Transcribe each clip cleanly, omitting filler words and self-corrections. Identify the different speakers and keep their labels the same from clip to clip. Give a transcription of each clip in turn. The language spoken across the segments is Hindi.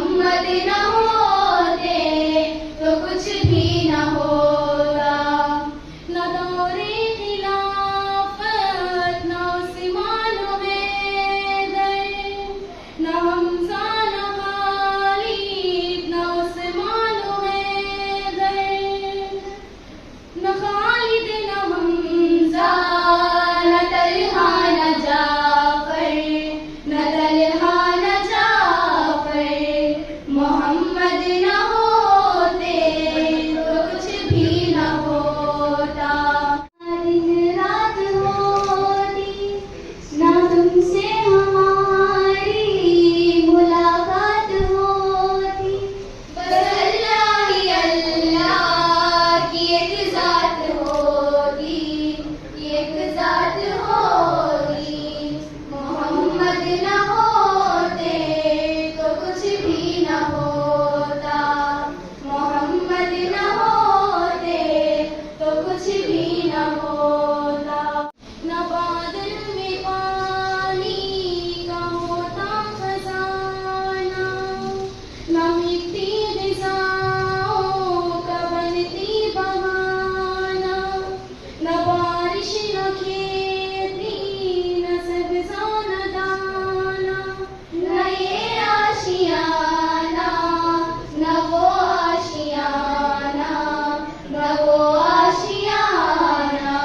Speaker 1: मोहम्मद न होते तो कुछ भी न होता। न दौरे खिलाफत न उस्मान हैदर, न हमजा न खालिद न उस्मान हैदर, न खालिद न हमजा न तलहा न जाफर, न तलहा न जाफर। मोहम्मद न होते तो कुछ भी न होता। दिन रात होती ना तुमसे हमारी मुलाकात होती, बस अल्लाह ही अल्लाह की एक जात होती, एक जात होती। मोहम्मद न होते तो कुछ भी न होता। मोहम्मद न होते तो कुछ भी न होता। न बादल में पानी का होता खजाना, न मिट्टी ग़िज़ाओं का बनती बहाना, न बारिश न खेती न सब्ज़ा न दाना, न ये आशियाना न वो आशियाना, न वो आशियाना।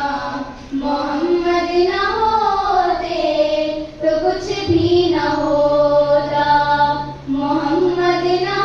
Speaker 1: मोहम्मद न होते तो कुछ भी न होता। मोहम्मद न